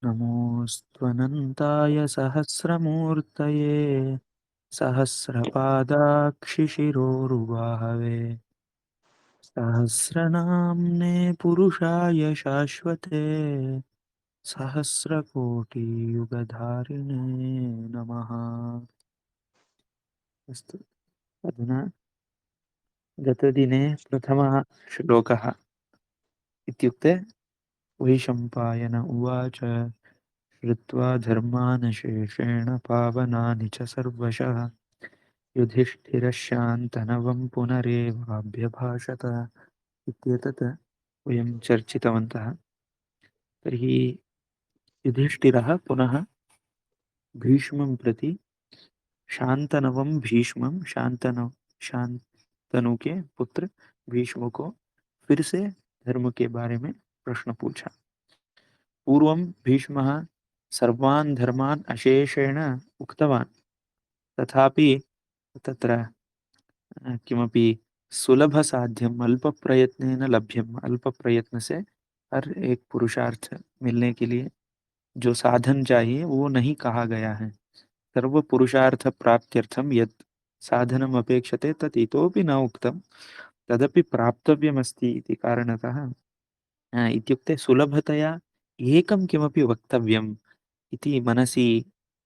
नमोऽस्त्वनन्ताय सहस्रमूर्तये सहस्रपादाक्षिशिरोरुबाहवे सहस्रनाम्ने पुरुषाय शाश्वते सहस्रकोटियुगधारिणे नमः। अस्तु, अधुना गतदिने प्रथमः श्लोकः इत्युक्ते वैशम्पायन उवाच श्रुत्वा धर्मान् शेषेण पावनानि च सर्वशः युधिष्ठिरश्शान्तनवं पुनरेवाभ्यभाषत इत्येतत् वयं चर्चितवन्तः। तर्हि युधिष्ठिरः पुनः भीष्मं प्रति शान्तनवं भीष्मं शान्तनु के पुत्र भीष्म को फिर से धर्म के बारे में प्रश्न पूछा। पूर्वं भीष्मः सर्वान् धर्मान् अशेषेण उक्तवान्, तथापि तत्र किमपि सुलभसाध्यम् अल्पप्रयत्नेन लभ्यम्, अल्पप्रयत्न से हर एक पुरुषार्थ मिलने के लिए जो साधन चाहिए वो नहीं कहा गया है। सर्व पुरुषार्थ प्राप्त्यर्थं यत् साधनम् अपेक्षते तत् इतोपि न उक्तं, तदपि प्राप्तव्यमस्ति इति कारणतः इत्युक्ते सुलभतया एकं किमपि वक्तव्यम् इति मनसि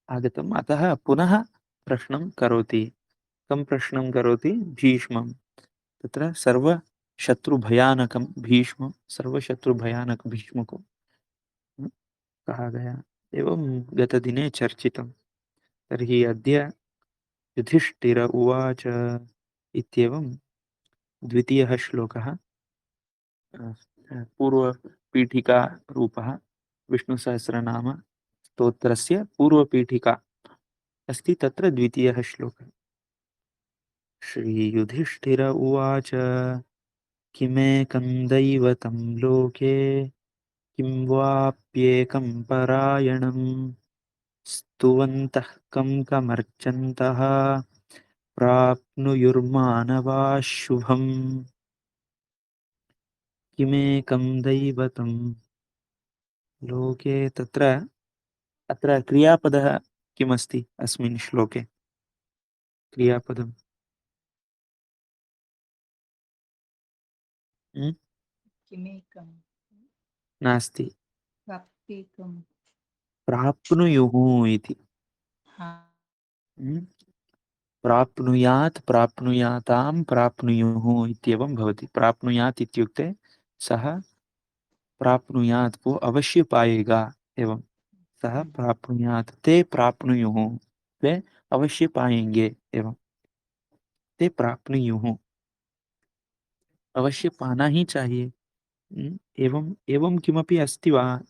आगतम्। अतः पुनः प्रश्नं करोति। कं प्रश्नं करोति? भीष्मं। तत्र सर्वशत्रुभयानकं भीष्म, सर्वशत्रुभयानक भीष्म को कहा गया। एवं गतदिने चर्चितं। तर्हि अद्य युधिष्ठिर उवाच इत्येवं द्वितीयः श्लोकः पूर्वपीठिकारूपः विष्णुसहस्रनाम स्तोत्रस्य पूर्वपीठिका अस्ति, तत्र द्वितीयः श्लोकः। श्रीयुधिष्ठिर उवाच किमेकं दैवतं लोके किं वाप्येकं परायणं स्तुवन्तः कं कमर्चन्तः प्राप्नुयुर्मानवाः शुभम्। किमेकं दैवतं लोके, तत्र अत्र क्रियापदः किमस्ति अस्मिन् श्लोके? क्रियापदं किमेकं नास्ति, प्राप्तेकं प्राप्नुयुः इति। हा हम्म? प्राप्नुयात्, प्राप्नुयातां, प्राप्नुयुः इत्येवं भवति। प्राप्नुयात् इत्युक्ते सः प्राप्नुयात्, वो अवश्य पाएगा। एवं सः प्राप्नुयात्, ते प्राप्नुयुः, वे अवश्य पाएंगे। एवं ते प्राप्नुयुः, अवश्य पाना ही चाहिए। एवं एवं किमपि अस्ति वा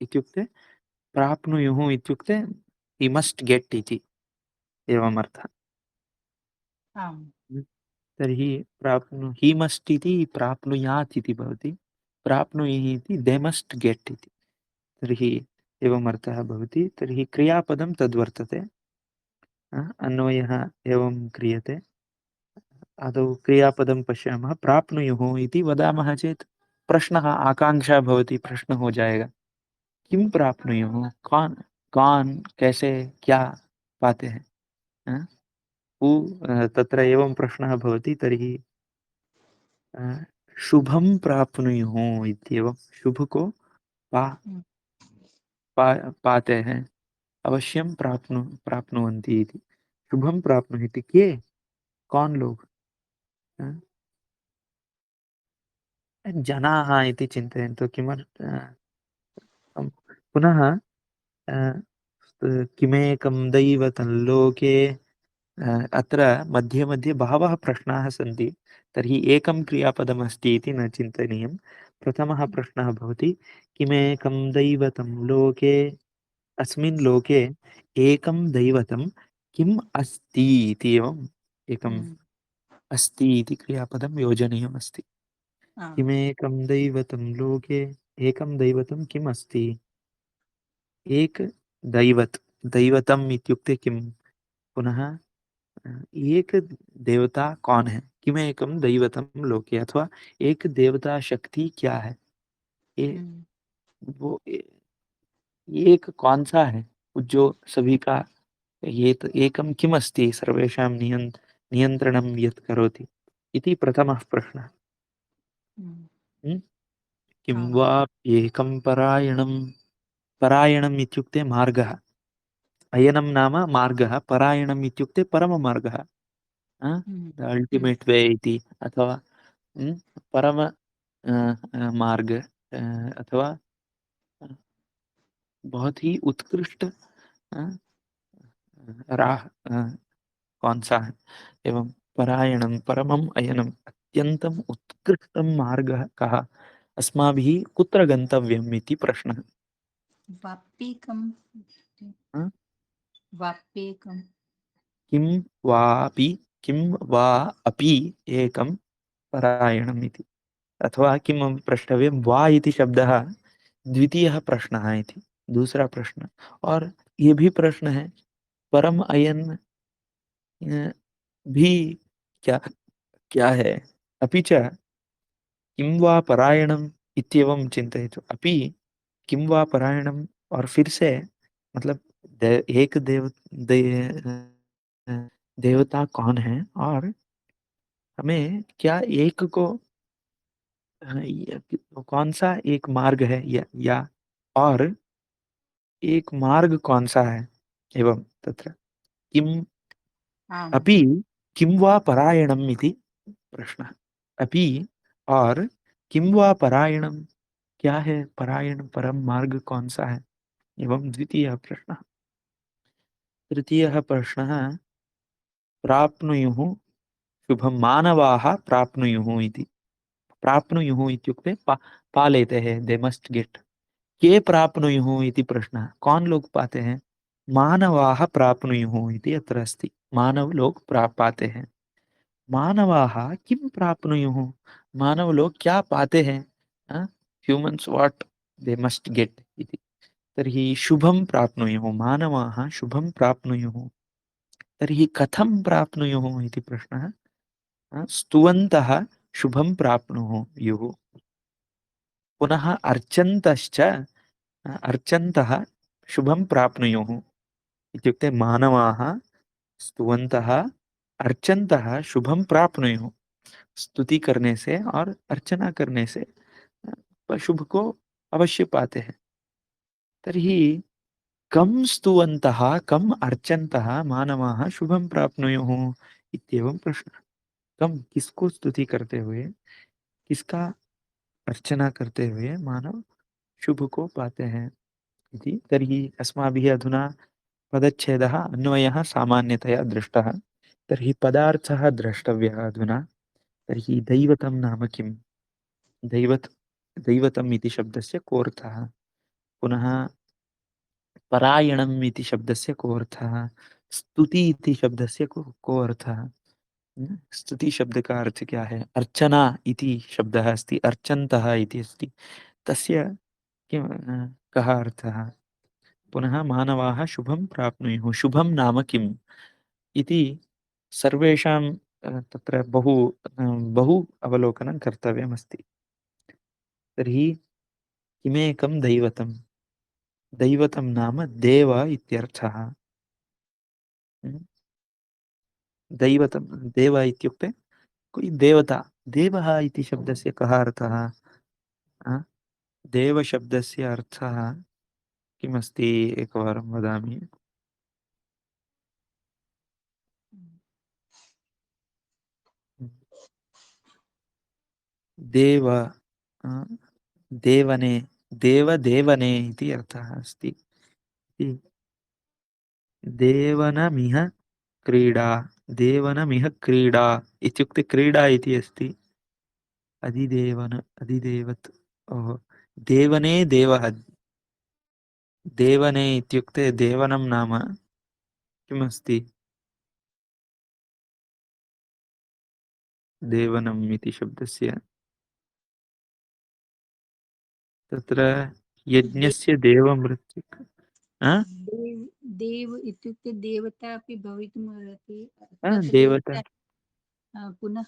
इत्युक्ते प्राप्नुयुः इत्युक्ते हि मस्ट गेट इति एवम् अर्थः। आम् तर्हि हि मस्ट इति प्राप्नुयात् इति भवति, प्राप्नुयुः इति दे मस्ट गेट इति। तर्हि एवम् अर्थः भवति। तर्हि क्रियापदं तद्वर्तते। अन्वयः एवं क्रियते। आदौ क्रियापदं पश्यामः। प्राप्नुयुः इति वदामः चेत् प्रश्नः, आकांक्षा भवति, प्रश्न हो जाएगा। किं प्राप्नुयुः, कौन कौन कैसे क्या पाते हैं। हाँ? तत्र एवं प्रश्नः भवति। तर्हि शुभं प्राप्नुयुः इत्येवं, शुभ को पा, पाते हैं, अवश्यं प्राप्नुवन्ति इति। शुभं प्राप्नुहि के, कौन लोग? हाँ? जनाः इति चिन्तयन्तु। पुनः किमेकं दैवतं लोके, अत्र मध्ये मध्ये बहवः प्रश्नाः सन्ति। तर्हि एकं क्रियापदमस्ति इति न चिन्तनीयं। प्रथमः प्रश्नः भवति किमेकं दैवतं लोके, अस्मिन् लोके एकं दैवतं किम् अस्ति इति। एवम् एकम् अस्ति इति क्रियापदं योजनीयमस्ति। आम् किमेकं दैवतं लोके, एकं दैवतं किम् अस्ति? एक दैवत, दैवतम इत्युक्ते किम? पुनः एक देवता कौन है? किमेकं दैवतम लोके, अथवा एक देवता शक्ति क्या है? ये वो एक कौन सा है जो सभी का ये तो एकं किमस्ति सर्वेषां नियन्त्रणं यत् करोति इति प्रथमः प्रश्नः। हम्म, किं आम् वा एकं परायणं, परायणम् इत्युक्ते मार्गः, अयनं नाम मार्गः, परायणम् इत्युक्ते परममार्गः, हम्म, हम्म, अल्टिमेट् वे इति, अथवा परम मार्ग, अथवा बहुत ही उत्कृष्ट राह कौन सा है, एवं परायणं परमम् अयनम् अत्यन्तम् उत्कृष्टं मार्गः कः, अस्माभिः कुत्र गन्तव्यम् इति प्रश्नः। वाप्येकं अ, वाप्येकं किं वापि, किं वा अपि एकं परायणम् इति, अथवा किं प्रष्टव्यं, वा इति शब्दः द्वितीयः प्रश्नः इति, दूसरा प्रश्न। और ये भी प्रश्न है, परम अयन भी क्या क्या है, अपि च किं वा परायणम् इत्येवं चिन्तयतु, अपि किं वा परायणम्, और फिर से मतलब एक दे, देवता कौन है, और हमें क्या एक को कौन सा एक मार्ग है, या और एक मार्ग कौन सा है, एवं तत्र किम आम् अपि किं वा परायणम् इति प्रश्नः। अपि और किं वा परायणम्, क्या है परायण, परम मार्ग कौन सा है, एवं द्वितीयः प्रश्नः। तृतीयः प्रश्नः, प्राप्नुयुः शुभं, मानवाः प्राप्नुयुः इति, प्राप्नुयुः इत्युक्ते पालेते हैं, दे मस्ट गेट, के प्राप्नुयुः इति प्रश्नः, कौन लोग पाते हैं, मानवाः प्राप्नुयुः इति अत्र अस्ति, मानव लोग पाते हैं। मानवाः किं प्राप्नुयुः, मानव लोग क्या पाते हैं, humans what they must get इति, तर्हि शुभं प्राप्नुयुः, मानवाः शुभं प्राप्नुयुः, तर्हि कथं प्राप्नुयुः इति प्रश्नः। स्तुवन्तः शुभं प्राप्नुयुः, पुनः अर्चन्तश्च, अर्चन्तः शुभं प्राप्नुयुः, इत्युक्ते मानवाः स्तुवन्तः अर्चन्तः शुभं प्राप्नुयुः, स्तुति करने से और अर्चना करने से शुभ को अवश्य पाते हैं। तर्हि कं स्तुवन्तः कम् अर्चन्तः मानवाः शुभं प्राप्नुयुः इत्येवं प्रश्नः। कम, किसको स्तुति करते हुए, किसका अर्चना करते हुए मानव शुभ को पाते हैं इति। तर्हि अस्माभिः अधुना पदच्छेदः अन्वयः सामान्यतया दृष्टः, तर्हि पदार्थः द्रष्टव्यः अधुना। तर्हि दैवतं नाम किम्, दैवत दैवतम् इति शब्दस्य कोऽर्थः, पुनः परायणम् इति शब्दस्य को अर्थः, स्तुति इति शब्दस्य को अर्थः। स्तुति शब्द का अर्थ क्या है, अर्चना इति शब्दः अस्ति, अर्चन्तः इति अस्ति, तस्य कः अर्थः, पुनः मानवाः शुभं प्राप्नुयुः, शुभं नाम किम् इति सर्वेषां तत्र बहु अवलोकनं कर्तव्यमस्ति। तर्हि किमेकं दैवतं, दैवतं नाम देव इत्यर्थः। दैवतं, देव इत्युक्ते कोई देवता, देवः इति शब्दस्य कः अर्थः, आ? देवशब्दस्य अर्थः किमस्ति, एकवारं वदामि। देव, देवने, देवदेवने इति अर्थः अस्ति। देवनमिह क्रीडा, देवनमिह क्रीडा इत्युक्ते क्रीडा इति अस्ति, अधिदेवन अधिदेवत्, ओहो, देवने देवः, देवने इत्युक्ते देवनं नाम किमस्ति, देवनम् इति शब्दस्य तत्र दे, यज्ञस्य देवमृत्युक्, देव देव इत्युक्ते देवता अपि भवितुमर्हति, तत्र देवता, देवता पुनः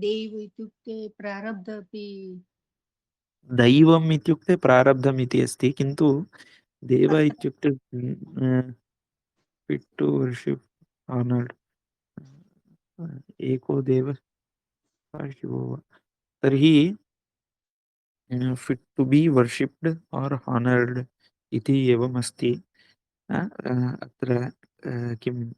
देव इत्युक्ते प्रारब्ध अपि। दैवम् इत्युक्ते प्रारब्धम् इति अस्ति, किन्तु देव इत्युक्ते fit to worship honored एको देव शिवो वा। तर्हि fit to be worshipped or honored इति एवम् अस्ति। अत्र किं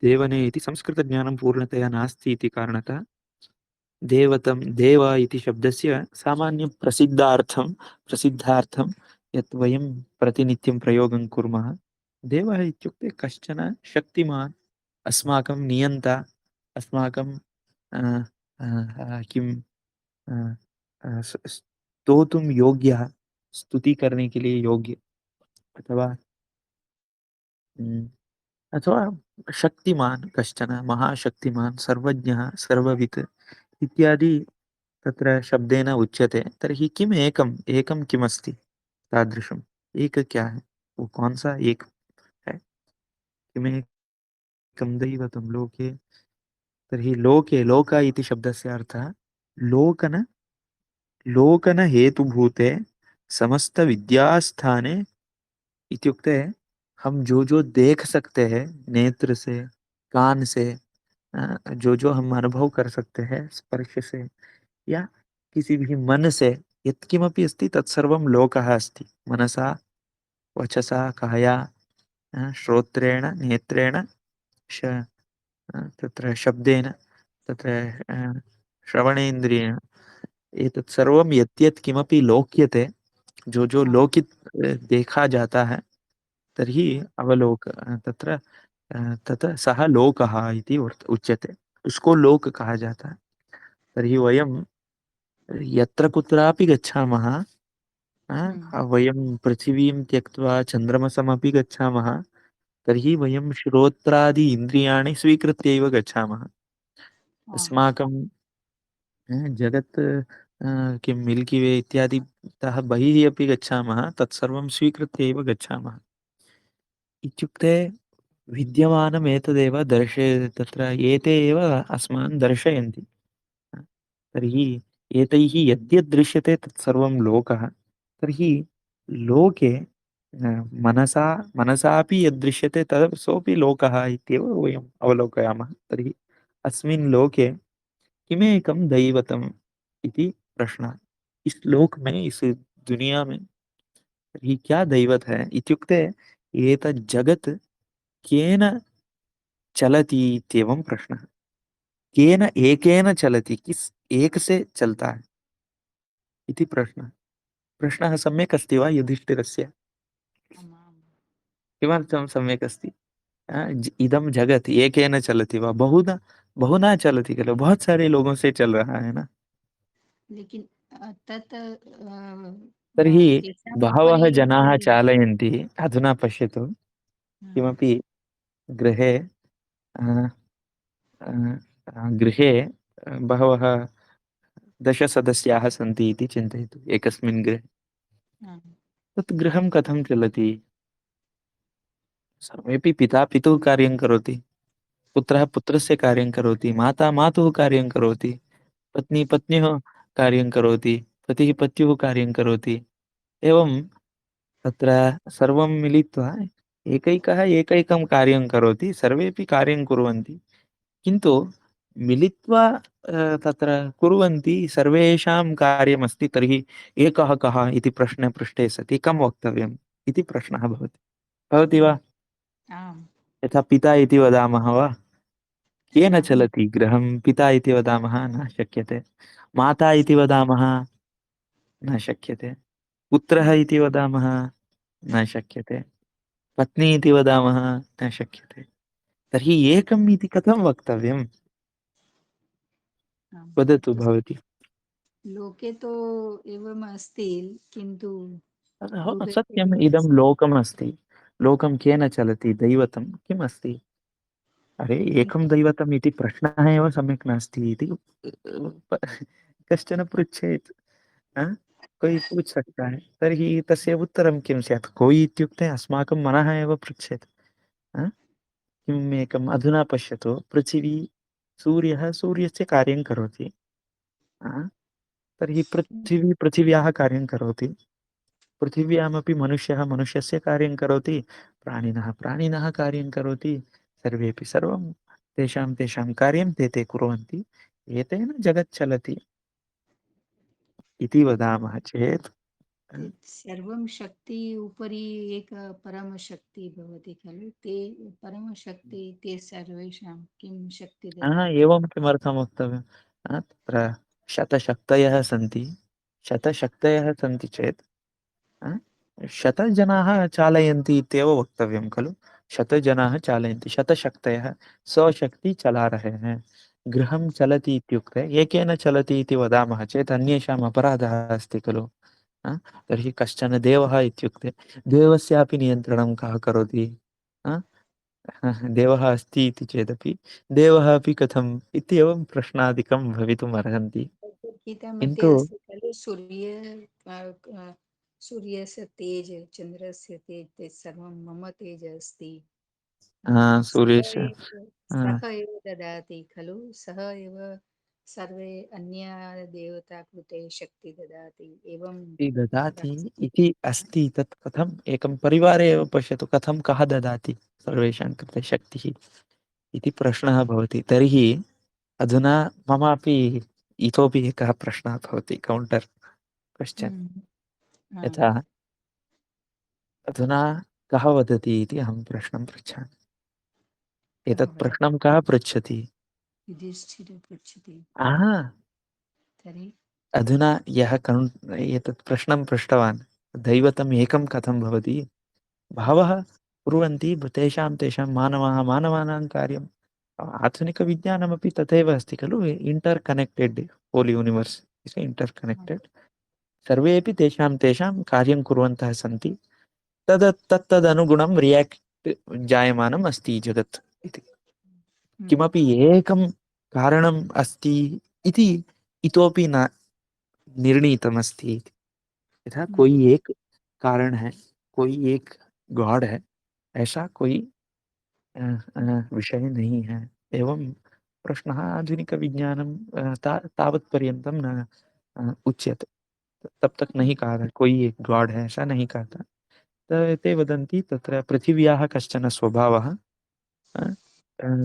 देवने इति संस्कृतज्ञानं पूर्णतया नास्ति इति कारणतः देवतं देव इति शब्दस्य प्रसिद्धार्थं यत् वयं प्रतिनित्यं प्रयोगं कुर्मः। देवः इत्युक्ते कश्चन शक्तिमान्, अस्माकं नियन्ता, अस्माकं किं स्तोतुं योग्यः, स्तुति करने के लिए योग्य, अथवा अथवा शक्तिमान् कश्चन, महाशक्तिमान्, सर्वज्ञः, सर्ववित् इत्यादि तत्र शब्देन उच्यते। तर्हि किम् एकम् एकं किमस्ति तादृशम्? एक क्या है? वो कौन सा एक है? किमेकं दैवतं लोके। तर्हि लोके लोक इति शब्दस्य अर्थः लोकन लोकन हेतुभूते समस्त विद्यास्थाने इत्युक्ते हम जो देख सकते हैं नेत्र से, कान से, जो हम अनुभव कर सकते हैं स्पर्श से, या किसी भी मन से यत्किमपि अस्ति तत्सर्वं लोकः अस्ति। मनसा, वचसा, काया, श्रोत्रेण, नेत्रेण, श तत्र शब्देन, तत्र श्रवणेन्द्रियेण, एतत् सर्वं यत् किमपि लोक्यते, जो हाँ देखा जाता है, तर्हि तत्र तत् सः लोकः इति उच्यते। उसको लोक कहा जाता है। तर्हि वयं यत्र कुत्रापि गच्छामः, वयं पृथिवीं त्यक्त्वा चन्द्रमसमपि गच्छामः, तर्हि वयं श्रोत्रादि इन्द्रियाणि स्वीकृत्यैव गच्छामः। हाँ अस्माकं जगत् किं मिल्की वे इत्यादितः बहिः अपि गच्छामः, तत्सर्वं स्वीकृत्य एव गच्छामः। इत्युक्ते विद्यमानमेतदेव तत्र एते एव अस्मान् दर्शयन्ति। तर्हि एतैः यद्यद् दृश्यते तत्सर्वं लोकः। तर्हि लोके मनसा मनसापि यद्दृश्यते सोऽपि लोकः इत्येव वयम् अवलोकयामः। तर्हि अस्मिन् लोके किमेकं दैवतम् इति प्रश्न। इस लोक में, इस दुनिया में तर्हि क्या दैवत है इत्युक्ते एतत् जगत् केन चलति इत्येवं प्रश्नः। केन एकेन चलति, किस एक से चलता है इति प्रश्नः। प्रश्नः सम्यक् अस्ति वा युधिष्ठिरस्य? आम् आम् किमर्थं सम्यक् अस्ति? इदं जगत् एकेन चलति वा? बहुना चलति खलु, बहुत सारे लोगों से चल रहा है ना। लेकिन तत् तर्हि तेषाम् उपरि बहवः जनाः चालयन्ति। अधुना पश्यतु, किमपि गृहे गृहे बहवः दशसदस्याः सन्ति इति चिन्तयतु एकस्मिन् गृहे। तत् गृहं कथं चलति? सर्वेपि पिता पितुः कार्यं करोति, पुत्रः पुत्रस्य कार्यं करोति, माता मातुः कार्यं करोति, पत्नी पत्न्युः कार्यं करोति, पतिः पत्युः कार्यं करोति। एवं तत्र सर्वं मिलित्वा एकैकः एकैकं कार्यं करोति, सर्वेपि कार्यं कुर्वन्ति। किन्तु मिलित्वा तत्र कुर्वन्ति, सर्वेषां कार्यमस्ति, तर्हि एकः कः इति प्रश्ने पृष्टे सति कं वक्तव्यम् इति प्रश्नः भवति। भवति वा? आम् यथा पिता इति वदामः वा? केन आम् चलति गृहं? पिता इति वदामः, न शक्यते। माता इति वदामः, न शक्यते। पुत्रः इति वदामः, न शक्यते। पत्नी इति वदामः, न शक्यते। तर्हि एकम् इति कथं वक्तव्यम्? आम् वदतु तत्तु भवती। लोके तो एवम् अस्ति किन्तु हो, गृहे सत्यम्, एवम् इदं अस्ति लोकम् अस्ति। लोकं केन चलति? दैवतं किम् अस्ति? अरे, एकं दैवतम् इति प्रश्नः एव सम्यक् नास्ति इति कश्चन पृच्छेत्। कोई पूछ सकता है, तर्हि तस्य उत्तरं किं स्यात्? कोई इत्युक्ते अस्माकं मनः एव पृच्छेत्। हा? किम् एकम्? अधुना पश्यतु, पृथिवी, सूर्यः सूर्यस्य कार्यं करोति। हा? तर्हि पृथिवी पृथिव्याः कार्यं करोति। पृथिव्यामपि मनुष्यः मनुष्यस्य कार्यं करोति, प्राणिनः प्राणिनः कार्यं करोति, सर्वेपि सर्वं तेषां तेषां कार्यं ते ते कुर्वन्ति, एतेन जगत् चलति इति वदामः चेत् सर्वं शक्ति उपरि एक परमशक्ति भवति खलु, ते परमशक्ति ते सर्वेषां किं शक्ति ददाति। एवं किमर्थं वक्तव्यं? तत्र शतशक्तयः सन्ति, शतशक्तयः सन्ति चेत् अ, शतजनाः चालयन्ति इत्येव वक्तव्यं खलु? शतजनाः चालयन्ति, शतशक्तयः स्वशक्ति चला रहे हैं। गृहं चलति इत्युक्ते एकेन चलति इति वदामः चेत् अन्येषाम् अपराधः अस्ति खलु? अ, तर्हि कश्चन देवः इत्युक्ते देवस्यापि नियन्त्रणं कः करोति? अ, देवः अस्ति इति चेदपि देवः अपि कथम् इत्येवं प्रश्नादिकं भवितुम् अर्हन्ति। गीतामध्ये किन्तु अस्ति खलु, सूर्यस्य तेज, चन्द्रस्य तेज, ते सर्वं मम तेज अस्ति। सूर्यश सः एव ददाति खलु, सः एव सर्वे अन्य देवता कृते शक्ति ददाति एवं। इति ददाति इति अस्ति, तत् कथम् एकं परिवारे एव पश्यतु, कथं कः ददाति सर्वेषां कृते शक्तिः इति प्रश्नः भवति। तर्हि अधुना ममापि इतोपि एकः प्रश्नः भवति, कौण्टर् क्वश्चन्। हम्म, आम्, यथा अधुना कः वदति इति अहं प्रश्नं पृच्छामि। कः एतत् वदति? प्रश्नं कः पृच्छति? युधिष्ठिरः पृच्छति। आहा, तर्हि अधुना यः एतत् प्रश्नं पृष्टवान्, दैवतम् एकं कथं भवति? बहवः कुर्वन्ति, तेषां तेषां मानवाः मानवानां कार्यम्। आधुनिकविज्ञानमपि तथैव अस्ति खलु, enter connected, whole universe is enter connected. सर्वेपि तेषां तेषां कार्यं कुर्वन्तः सन्ति, तत्तदनुगुणं रियाक्ट् जायमानम् अस्ति जगत् इति। हम्म, किमपि एकं कारणम् अस्ति इति इतोपि न निर्णीतमस्ति। यथा हम्म, कोई एक कारण है, कोई एक गॉड है, ऐसा कोई विषय नहीं है। एवं प्रश्नः आधुनिकविज्ञानं तावत्पर्यन्तं न उच्यते। तब तक नहीं कहा था कोई एक गॉड है, ऐसा नहीं कहा था। ते वदन्ति तत्र पृथिव्याः कश्चन स्वभावः,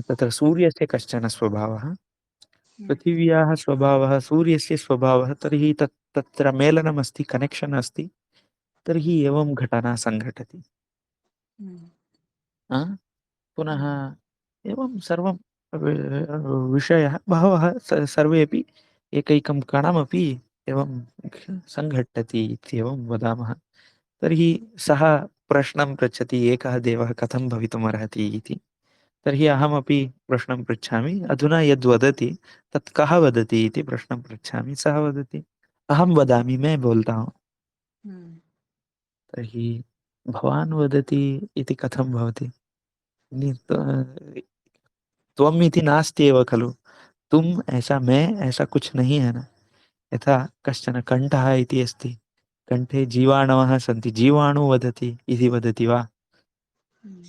तत्र सूर्यस्य कश्चन स्वभावः, हम्म, पृथिव्याः स्वभावः सूर्यस्य स्वभावः, तर्हि तत्र मेलनमस्ति, कनेक्षन् अस्ति, तर्हि एवं घटना सङ्घटति। हम्म, अ, पुनः हम्म, एवं सर्वं विषयः बहवः सर्वेपि एकैकं कणमपि एवं सङ्घटति इत्येवं वदामः। तर्हि सः प्रश्नं पृच्छति, एकः देवः कथं भवितुमर्हति इति। तर्हि अहमपि प्रश्नं पृच्छामि, अधुना यद्वदति तत् कः वदति इति प्रश्नं पृच्छामि। सः वदति, अहं वदामि, मैं बोलता हूँ। हम्म, तर्हि भवान् वदति इति कथं भवति? त्वम् इति नास्ति एव खलु, तुम ऐसा, मैं ऐसा कुछ नहीं है ना। यथा कश्चन कण्ठः इति अस्ति, कण्ठे जीवाणवः सन्ति, जीवाणु वदति इति वदति वा? हम्म,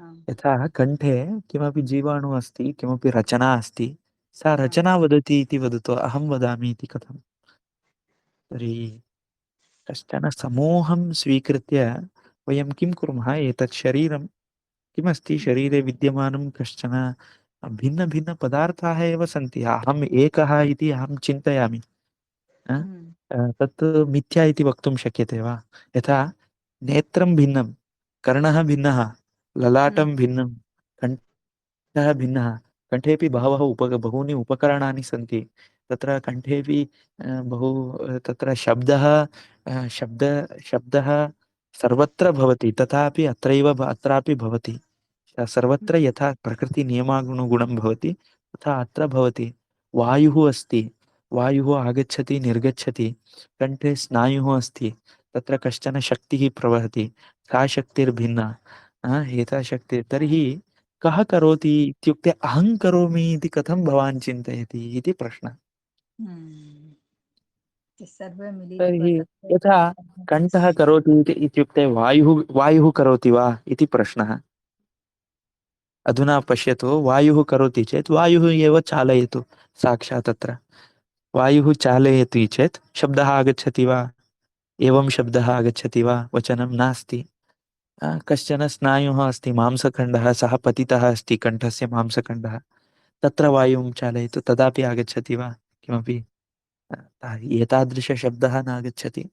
आम्, यथा कण्ठे किमपि जीवाणुः अस्ति, किमपि रचना अस्ति, सा आम्, रचना वदति इति वदतु, अहं वदामि इति कथम्? तर्हि कश्चन समूहं स्वीकृत्य वयं किं कुर्मः? एतत् शरीरं किमस्ति? शरीरे विद्यमानं कश्चन भिन्नभिन्नपदार्थाः एव सन्ति। अहम् एकः इति अहं चिन्तयामि, अ? हम्म, तत् मिथ्या इति वक्तुं शक्यते वा? यथा नेत्रं भिन्नं, कर्णः भिन्नः, हम्म, ललाटं भिन्नं, कण्ठः भिन्नः, कण्ठेऽपि बहूनि उपकरणानि सन्ति। तत्र कण्ठेऽपि तत्र शब्दः सर्वत्र भवति, तथापि अत्रापि भवति। सर्वत्र यथा प्रकृतिनियमानुगुणं भवति, तथा अत्र भवति। वायुः अस्ति, वायुः आगच्छति निर्गच्छति, कण्ठे स्नायुः अस्ति, तत्र कश्चन शक्तिः प्रवहति, सा शक्तिर्भिन्ना। एता शक्तिः, तर्हि कः करोति इत्युक्ते अहं करोमि इति कथं भवान् चिन्तयति इति प्रश्नः। हम्म, ते सर्वे मिलित्वा तर्हि तत्र यथा कण्ठः करोति इत्युक्ते वायुः करोति वा इति प्रश्नः। अधुना पश्यतु, वायुः करोति चेत् वायुः एव चालयतु साक्षात् अत्र। वायुः चालयति चेत् शब्दः आगच्छति वा? एवं शब्दः आगच्छति वा? वचनं नास्ति। कश्चन स्नायुः अस्ति, मांसखण्डः, सः पतितः अस्ति, कण्ठस्य मांसखण्डः, तत्र वायुं चालयतु, तदापि आगच्छति वा किमपि? एतादृशशब्दः नागच्छति।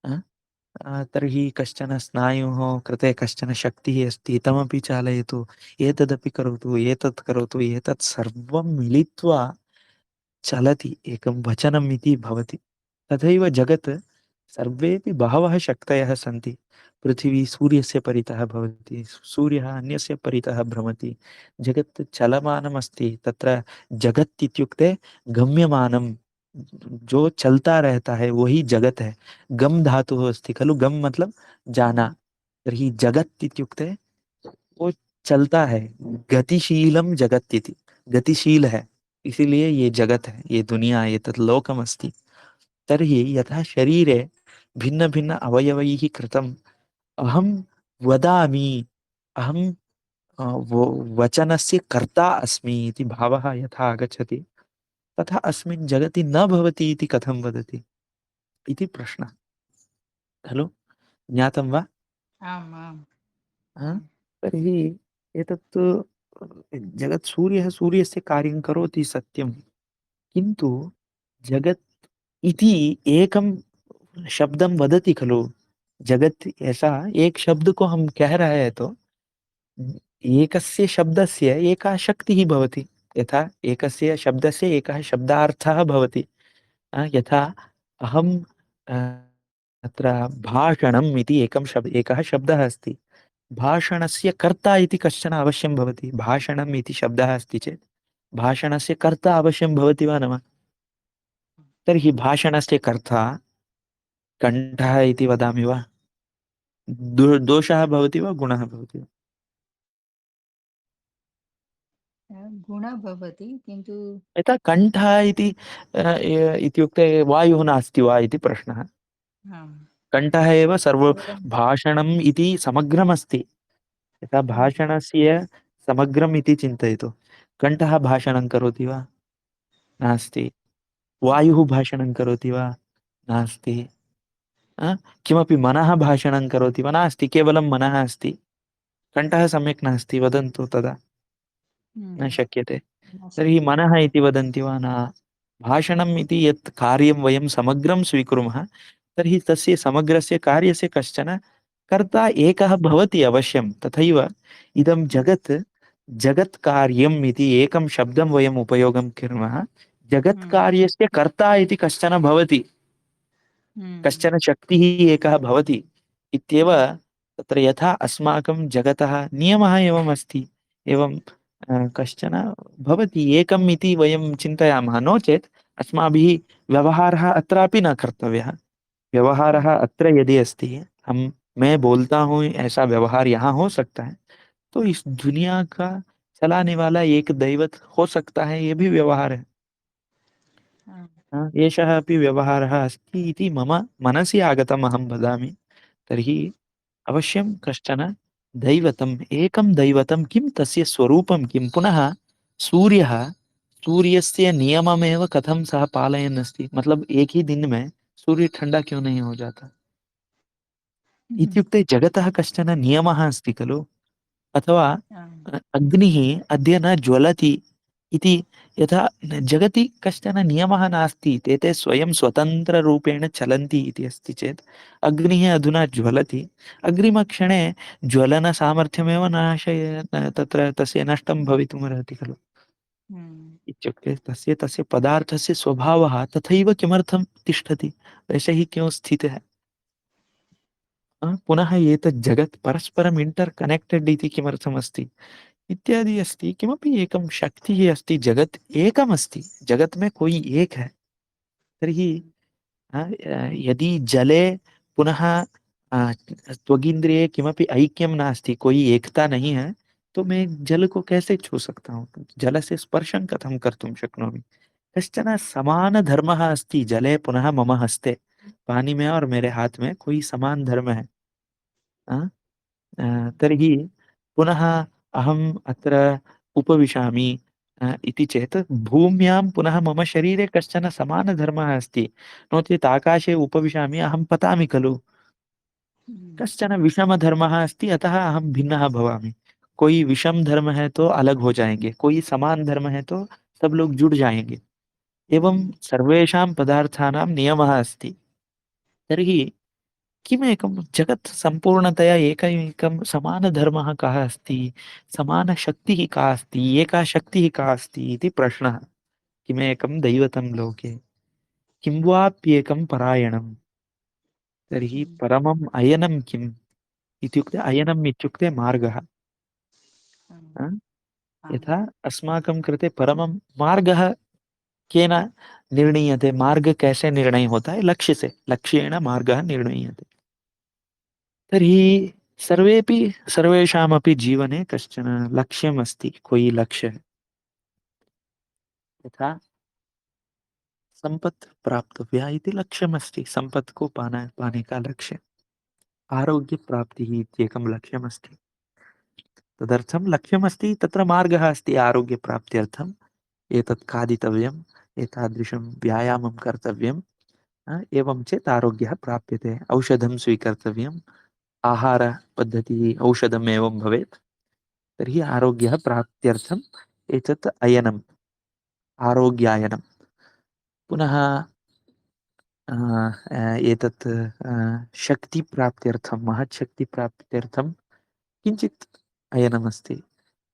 अ? तर्हि कश्चन स्नायुः कृते कश्चन शक्तिः अस्ति, तमपि चालयतु, एतदपि करोतु, एतत् करोतु, एतत् सर्वं मिलित्वा चलति, एकं वचनम् इति भवति। तथैव जगत् सर्वेपि बहवः शक्तयः सन्ति। पृथिवी सूर्यस्य परितः भवति, सूर्यः अन्यस्य परितः भ्रमति, जगत् चलमानमस्ति। तत्र जगत् इत्युक्ते गम्यमानं, जो चलता रहता है वही जगत है। गम धातुः अस्ति खलु, गम मतलब जाना। तर्हि जगत् इत्युक्ते वो चलता है, गतिशीलं जगत् इति, गतिशील है, इसीलिए ये जगत है, ये दुनिया, एतत् लोकमस्ति। तर्हि यथा शरीरे भिन्न भिन्न अवयवैः कृतम्, अहं वदामि, अहं वचनस्य कर्ता अस्मि इति भावः यथा आगच्छति, तथा अस्मिन् जगति न भवति इति कथं वदति इति प्रश्नः खलु। ज्ञातं वा? आम् आम् हा? आम् तर्हि एतत् जगत्, सूर्यः सूर्यस्य कार्यं करोति सत्यं, किन्तु जगत् इति एकं शब्दं वदति खलु। जगत ऐसा एक शब्द को हम कह रहे हैं तो एकस्य शब्दस्य एका शक्तिः भवति। यथा एकस्य शब्दस्य एकः शब्दार्थः भवति। यथा अहं अत्र भाषणम् इति एकः शब्दः अस्ति। भाषणस्य कर्ता इति कश्चन अवश्यं भवति। भाषणम् इति शब्दः अस्ति चेत् भाषणस्य कर्ता अवश्यं भवति वा न वा? तर्हि भाषणस्य कर्ता कण्ठः इति वदामि वा? दोषः भवति वा गुणः भवति वा? गुणः भवति किन्तु यथा कण्ठः इति इत्युक्ते वायुः नास्ति वा इति प्रश्नः। आम् कण्ठः एव सर्व केवलं भाषणम् इति समग्रमस्ति। यथा भाषणस्य समग्रम् इति चिन्तयतु। कण्ठः भाषणं करोति वा? नास्ति। वायुः भाषणं करोति वा? नास्ति। अ? किमपि मनः भाषणं करोति वा? नास्ति, केवलं मनः अस्ति। कण्ठः सम्यक् नास्ति वदन्तु तदा। न शक्यते। न तर्हि शक्यते। मनः इति वदन्ति वा? न। भाषणम् इति यत् कार्यं वयं समग्रं स्वीकुर्मः, तर्हि तस्य समग्रस्य कार्यस्य कश्चन कर्ता एकः भवति अवश्यं। तथैव इदं जगत्, जगत्कार्यम् इति एकं शब्दं वयम् उपयोगं कुर्मः। जगत्कार्यस्य कर्ता इति कश्चन भवति, कश्चन शक्तिः एकः भवति इत्येव। तत्र यथा अस्माकं जगतः नियमः एवम् अस्ति, एवं कश्चन भवति एकम् इति वयं चिन्तयामः। नो चेत् अस्माभिः व्यवहारः अत्रापि न कर्तव्यः। व्यवहारः अत्र यदि अस्ति, हम मैं बोलता हूँ, ऐसा व्यवहार यहाँ हो सकता है, तो इस दुनिया का चलाने वाला एक दैवत हो सकता है, ये भी व्यवहार है। एषः अपि व्यवहारः अस्ति इति मम मनसि आगतम्, अहं वदामि। तर्हि अवश्यं कश्चन दैवतम्, एकं दैवतं, किं तस्य स्वरूपं किं? पुनः सूर्यः, सूर्यस्य नियममेव कथं सः पालयन् अस्ति? मतलब एक ही दिन में सूर्य ठंडा क्यों नहीं हो जाता? इत्युक्ते जगतः कश्चन नियमः अस्ति खलु। अथवा अग्निः अद्य न ज्वलति इति, यथा जगति कश्चन नियमः नास्ति, ते स्वयं स्वतन्त्ररूपेण चलन्ति इति अस्ति चेत्, अग्निः अधुना ज्वलति, अग्रिमक्षणे ज्वलनसामर्थ्यमेव नाशय, तत्र तस्य नष्टं भवितुमर्हति खलु। इत्युक्ते तस्य तस्य पदार्थस्य स्वभावः तथैव किमर्थं तिष्ठति, वैसे ही क्यों स्थितः। पुनः एतत् जगत् परस्परम् इंटर् कनेक्टेड् इति किमर्थमस्ति इत्यादि अस्ति। किमपि एकं शक्तिः अस्ति, जगत् एकमस्ति, जगत् में कोई एक है। तर्हि यदि जले पुनः त्वगिन्द्रिये किमपि ऐक्यं नास्ति, कोई एकता नहीं है, तो मैं जल को कैसे छू सकता हूँ? जल से स्पर्शं कथं कर्तुं शक्नोमि? कश्चन समान धर्मः अस्ति जले, पुनः मम हस्ते, पानी में और मेरे हाथ में कोई समान धर्म है। तर्हि पुनः अहम् अत्र उपविशामि, इति चेत् भूम्यां पुनः मम शरीरे कश्चन समानधर्मः अस्ति, नो चेत् आकाशे उपविशामि अहं पतामि खलु। कश्चन विषमधर्मः अस्ति, अतः अहं भिन्नः भवामि। कोई विषम धर्म है तो अलग हो जाएंगे, कोई समान धर्म है तो सब लोग जुड़ जाएंगे। एवं सर्वेषां पदार्थानां नियमः अस्ति। तर्हि किमेकं जगत् सम्पूर्णतया एकैकं समानधर्मः कः अस्ति, समानशक्तिः का अस्ति, एका शक्तिः का अस्ति इति प्रश्नः। किमेकं दैवतं लोके, किं वाप्येकं परायणम्। तर्हि परमम् अयनं किम् इत्युक्ते, अयनम् इत्युक्ते मार्गः। अ? यथा अस्माकं कृते परमं मार्गः केन निर्णीयते, मार्ग कैसे निर्णय होता है, लक्ष्य से, लक्ष्येण मार्गः निर्णीयते। तर्हि सर्वेपि, सर्वेषामपि जीवने कश्चन लक्ष्यमस्ति, कोई लक्ष्य है। यथा संपत् प्राप्तव्या इति लक्ष्यमस्ति, संपत् को पाने का लक्ष्य। आरोग्य प्राप्तिः इत्येकं लक्ष्यमस्ति, तदर्थं लक्ष्यमस्ति, तत्र मार्गः अस्ति आरोग्यप्राप्त्यर्थम्। एतत् खादितव्यम्, एतादृशं व्यायामं कर्तव्यम्, एवं चेत् आरोग्यः प्राप्यते। औषधं स्वीकर्तव्यम्, आहारपद्धतिः औषधम् एवं भवेत्, तर्हि आरोग्यः प्राप्त्यर्थम् एतत् अयनम्, आरोग्यायनं। पुनः एतत् शक्तिप्राप्त्यर्थं, महत्शक्तिप्राप्त्यर्थं किंचित अयनमस्ति।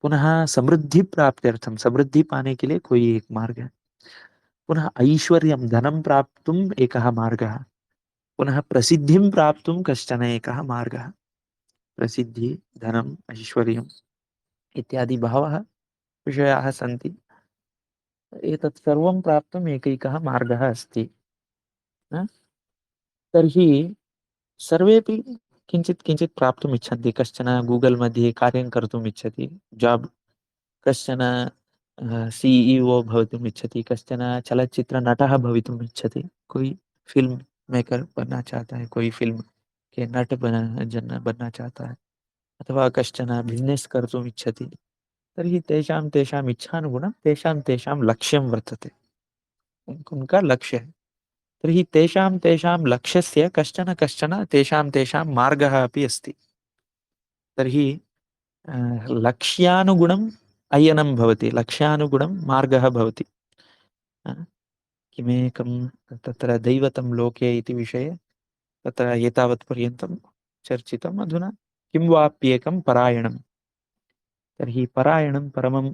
पुनः समृद्धि प्राप्त्यर्थम, समृद्धि पाने के लिए कोई एक मार्ग है। पुनः ऐश्वर्यं, धनं प्राप्तुम् एकः मार्गः। पुनः प्रसिद्धिं प्राप्तुं कश्चन एकः मार्गः। प्रसिद्धि, धनम्, ऐश्वर्यम् इत्यादि बहवः विषयाः सन्ति। एतत् सर्वं प्राप्तुम् एकैकः मार्गः अस्ति। न? तर्हि सर्वेपि किञ्चित् किञ्चित् प्राप्तुम् इच्छन्ति। कश्चन गूगल् मध्ये कार्यं कर्तुम् इच्छति, जाब्। कश्चन सीईओ भवितुम् इच्छति, कश्चन चलच्चित्रनटः भवितुम् इच्छति, कोई फिल्म मेकर बनना चाहता है, कोई फिल्म के नट बनना चाहता है, अथवा कश्चन बिजनेस कर्तुम् इच्छति। तर्हि तेषां तेषाम् इच्छानुगुणं तेषां तेषां लक्ष्यं वर्तते, उनका लक्ष्य है। तर्हि तेषां तेषां लक्ष्यस्य कश्चन कश्चन तेषां तेषां मार्गः अपि अस्ति। तर्हि लक्ष्यानुगुणम् अयनं भवति, लक्ष्यानुगुणं मार्गः भवति। किमेकं तत्र दैवतं लोके इति विषये तत्र एतावत्पर्यन्तं चर्चितम्। अधुना किं वाप्येकं परायणम्। तर्हि परायणं, परमम्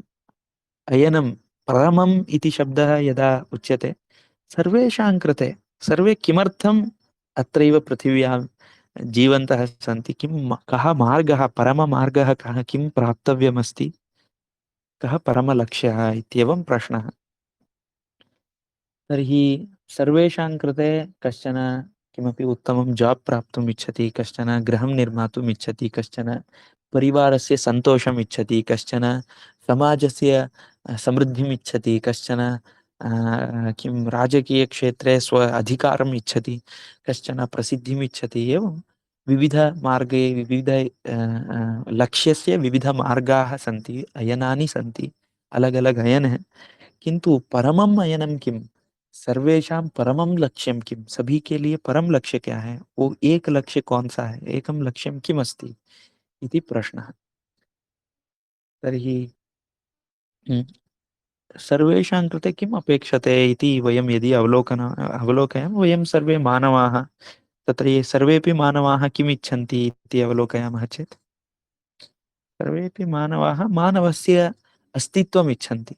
अयनं, परमम् इति शब्दः यदा उच्यते, सर्वेषां कृते, सर्वे किमर्थम् अत्रैव पृथिव्यां जीवन्तः सन्ति, किं कः मार्गः, परममार्गः कः, किं प्राप्तव्यमस्ति, कः परमलक्ष्यः इत्येवं प्रश्नः। तर्हि सर्वेषां कृते कश्चन किमपि उत्तमं जाब् प्राप्तुम् इच्छति, कश्चन गृहं निर्मातुम् इच्छति, कश्चन परिवारस्य सन्तोषम् इच्छति, कश्चन समाजस्य समृद्धिम् इच्छति, कश्चन किं राजकीयक्षेत्रे स्व अधिकारम् इच्छति, कश्चन प्रसिद्धिम् इच्छति। एवं विविधमार्गे, विविध लक्ष्यस्य विविधमार्गाः सन्ति, अयनानि सन्ति, अलग अलग अयन है। किंतु परमम अयनम किम, सर्वेषां परमं लक्ष्यं किम, सभी के लिए परम लक्ष्य क्या है, वो एक लक्ष्य कौन सा है, एकम लक्ष्यं किम अस्ति इति प्रश्नः। तर्हि सर्वेषां कृते किम् अपेक्षते इति वयं यदि अवलोकयामः, वयं सर्वे मानवाः, तत्र ये सर्वेपि मानवाः किम् इच्छन्ति इति अवलोकयामः चेत्, सर्वेपि मानवाः मानवस्य अस्तित्वम् इच्छन्ति।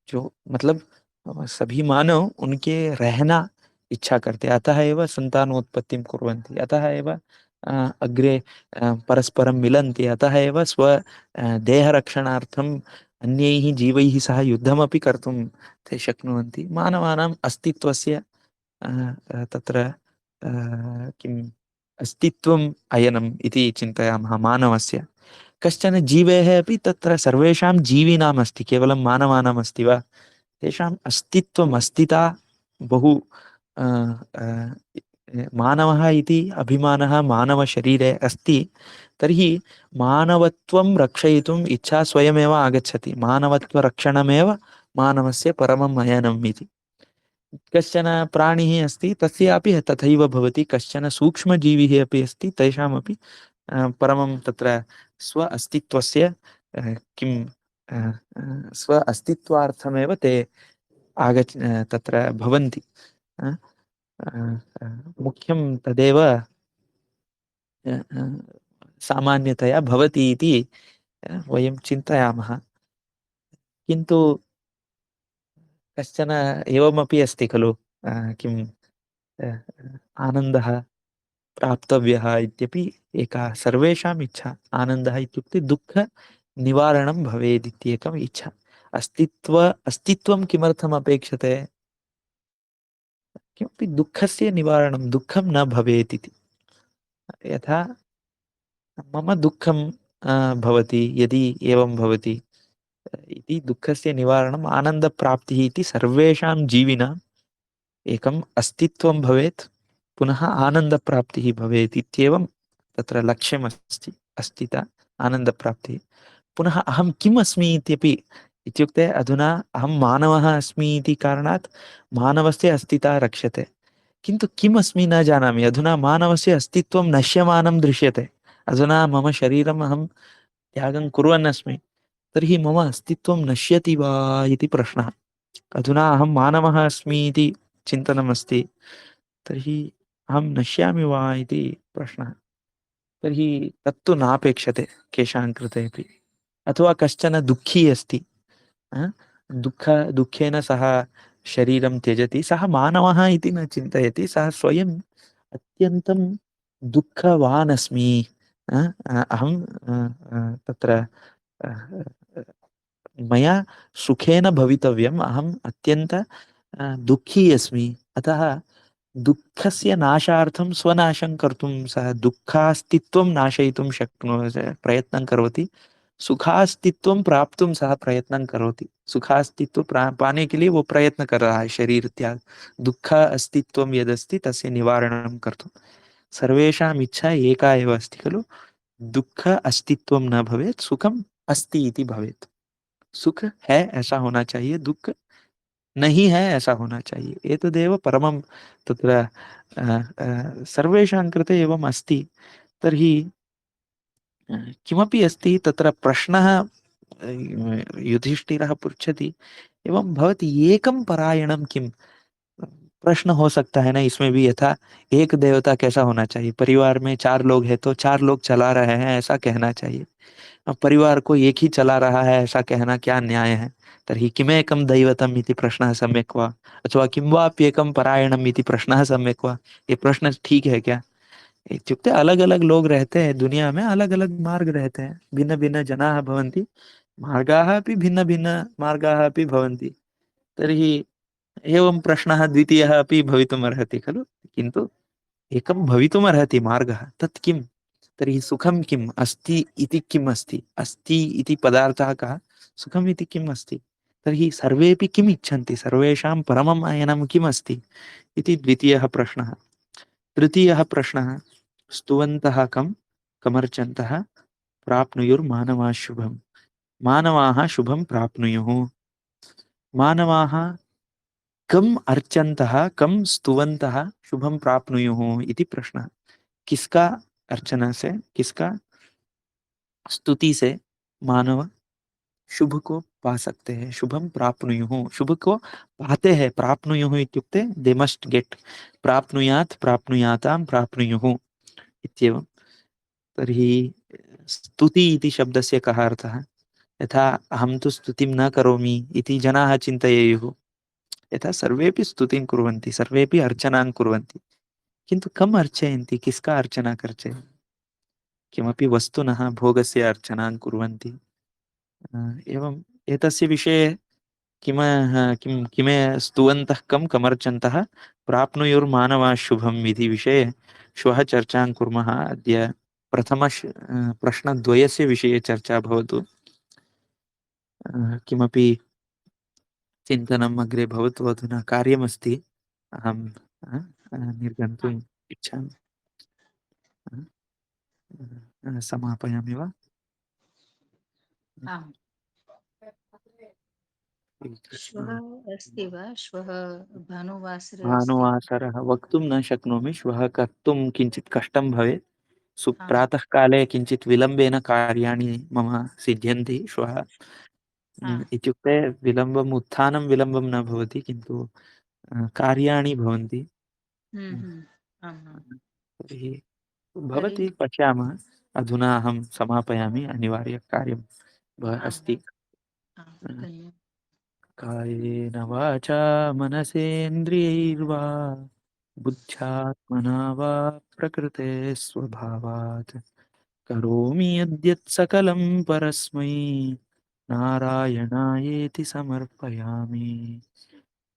जो मतलब सभी मानव उनके रहना इच्छा करते, अतः एव संतानोत्पत्तिं कुर्वन्ति, अतः एव अग्रे परस्परं मिलन्ति, अतः एव देहरक्षणार्थम् अन्यैः जीवैः सह युद्धमपि कर्तुं ते शक्नुवन्ति। मानवानाम् अस्तित्वस्य तत्र किम् अस्तित्वम् अयनम् इति चिन्तयामः मानवस्य। कश्चन जीवेः अपि तत्र सर्वेषां जीविनाम् अस्ति, केवलं मानवानाम् अस्ति वा, तेषाम् अस्तित्वम्, अस्तिता बहु मानवः इति अभिमानः मानवशरीरे अस्ति, तर्हि मानवत्वं रक्षयितुम् इच्छा स्वयमेव आगच्छति। मानवत्वरक्षणमेव मानवस्य परमम् अयनम् इति। कश्चन प्राणिः अस्ति, तस्यापि तथैव भवति। कश्चन सूक्ष्मजीविः अपि अस्ति, तेषामपि परमं तत्र स्व अस्तित्वस्य किं स्व अस्तित्वार्थमेव ते तत्र भवन्ति। अ, अ, अ, मुख्यं तदेव सामान्यतया भवति इति वयं चिन्तयामः। किन्तु कश्चन एवमपि अस्ति खलु, किं आनन्दः प्राप्तव्यः इत्यपि एका सर्वेषाम् इच्छा। आनन्दः इत्युक्ते दुःखनिवारणं भवेत् इत्येकम् इच्छा। अस्तित्वं किमर्थम् अपेक्षते? किमपि दुःखस्य निवारणं, दुःखं न भवेत् इति। यथा मम दुःखं भवति, यदि एवं भवति इति दुःखस्य निवारणम् आनन्दप्राप्तिः इति सर्वेषां जीविनाम् एकम् अस्तित्वं भवेत्, पुनः आनन्दप्राप्तिः भवेत् इत्येवं तत्र लक्ष्यमस्ति अस्ति आनन्दप्राप्तिः। पुनः अहं किम् अस्मि इत्यपि, इत्युक्ते अधुना अहं मानवः अस्मि इति कारणात् मानवस्य अस्तिता रक्ष्यते। किन्तु किम् अस्मि न जानामि। अधुना मानवस्य अस्तित्वं नश्यमानं दृश्यते। अधुना मम शरीरम् अहं त्यागं कुर्वन् अस्मि, तर्हि मम अस्तित्वं नश्यति वा इति प्रश्नः। अधुना अहं मानवः अस्मि इति चिन्तनमस्ति, तर्हि अहं नश्यामि वा इति प्रश्नः। तर्हि तत्तु नापेक्षते केषां कृते अपि। अथवा कश्चन दुःखी अस्ति, अ, दुःखेन सः शरीरं त्यजति, सः मानवः इति न चिन्तयति, सः स्वयम् अत्यन्तं दुःखवान् अस्मि। अहं तत्र अ, अ, मया सुखेन भवितव्यम्, अहम् अत्यन्त दुःखी अस्मि, अतः दुःखस्य नाशार्थं स्वनाशं कर्तुं सः दुःखास्तित्वं नाशयितुं प्रयत्नं करोति। सुखास्तित्वं प्राप्तुं सः प्रयत्नं करोति। सुखास्तित्व पाने के लिए वो प्रयत्न कर रहा है शरीर त्याग। दुःख अस्तित्वं यदस्ति तस्य निवारणं कर्तुं सर्वेषाम् इच्छा एका एव अस्ति खलु, दुःख अस्तित्वं न भवेत्, सुखम् अस्ति इति भवेत्। सुख है ऐसा होना चाहिए, दुःख नहीं है ऐसा होना चाहिए। एतदेव परमं तत्र सर्वेषां कृते एवम् अस्ति। तर्हि किमपि अस्ति तत्र प्रश्नः, युधिष्ठिरः पृच्छति, एवं भवति एकं परायणं किम्? प्रश्न हो सकता है ना इसमें भी, यथा एक देवता कैसा होना चाहिए? परिवार में 4 लोग हैं तो 4 लोग चला रहे हैं ऐसा कहना चाहिए। अब परिवार को एक ही चला रहा है ऐसा कहना क्या न्याय है? तर्हि किमेकं दैवतम् इति प्रश्नः सम्यक् वा? अथवा किं वाप्येकं परायणम् इति प्रश्नः सम्यक् वा? ये प्रश्न ठीक है क्या? इत्युक्ते अलग-अलग लोग रहते हैं दुनिया में, अलग-अलग मार्ग रहते हैं। भिन्न-भिन्न जनाः भवन्ति, मार्गाः अपि भिन्न-भिन्न मार्गाः अपि भवन्ति। तर्हि एवं प्रश्नः द्वितीयः अपि भवितुमर्हति खलु? किन्तु एकं भवितुमर्हति मार्गः, तत् किम्? तर्हि सुखं किम्? अस्ति इति किम् अस्ति? अस्ति इति पदार्थः कः? सुखम् इति किम् अस्ति? तर्हि सर्वेपि किम् इच्छन्ति? सर्वेषां परमम् अयनं किम् अस्ति? इति द्वितीयः प्रश्नः। तृतीयः प्रश्नः, स्तुवन्तः कं कमर्चन्तः प्राप्नुयुर्मानवाः शुभम्। मानवाः शुभं प्राप्नुयुः। मानवाः कम अर्चन्तः कम स्तुवन्तः शुभम प्राप्नुयुः इति प्रश्न। किसका अर्चना से, किसका स्तुति से मानव शुभ को पा सकते हैं, शुभम प्राप्नुयुः, शुभ को पाते हैं। प्राप्नुयुः इत्युक्ते दे मस्ट गेट, प्राप्नुयात् प्राप्नुयातां प्राप्नुयुः इत्येवं। तर्हि स्तुति इति शब्दस्य कः अर्थः? यथा अहं तु स्तुतिं न करोमि इति जनाः चिन्तयेयुः, यथा सर्वेपि स्तुतिं कुर्वन्ति, सर्वेपि अर्चनां कुर्वन्ति, किन्तु कम् अर्चयन्ति? किसका अर्चना कर्चयन्ति? किमपि वस्तुनः भोगस्य अर्चनां कुर्वन्ति। एवम् एतस्य विषये किमे स्तुवन्तः कं कमर्चन्तः प्राप्नुयुर्मानवाः शुभम् इति विषये श्वः चर्चां कुर्मः। अद्य प्रश्नद्वयस्य विषये चर्चा भवतु। किमपि चिन्तनम् अग्रे भवतु। अधुना कार्यमस्ति, अहं निर्गन्तुम् इच्छामि। समापयामि वा? आम्। श्वः श्रीकृष्ण। अस्ति वा? श्वः भानुवासरे अस्ति? भानुवासरः वक्तुं न शक्नोमि, श्वः कर्तुं किञ्चित् कष्टं भवेत्। हा प्रातःकाले किञ्चित् विलम्बेन कार्याणि मम सिद्ध्यन्ति श्वः। हा इत्युक्ते विलम्बम्, उत्थानं विलम्बं न भवति, किन्तु कार्याणि भवन्ति। आम् आम् तर्हि तर्हि भवति, पश्यामः। अधुना अहं समापयामि, अनिवार्यकार्यं आम् अस्ति। आम् धन्यवादः। कायेन वाचा मनसेन्द्रियैर्वा बुद्ध्यात्मना वा प्रकृते स्वभावात् करोमि यद्यत् सकलं परस्मै नारायणायेति समर्पयामि।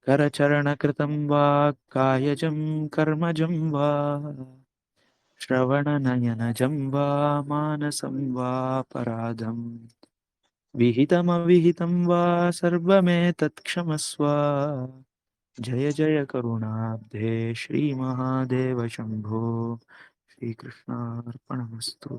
करचरणकृतं वा कायजं कर्मजं वा श्रवणनयनजं वा मानसं वा पराधम् विहितमविहितं वा सर्वमेतत् क्षमस्व। जय जय करुणाब्धे श्रीमहादेव शम्भो। श्रीकृष्णार्पणमस्तु।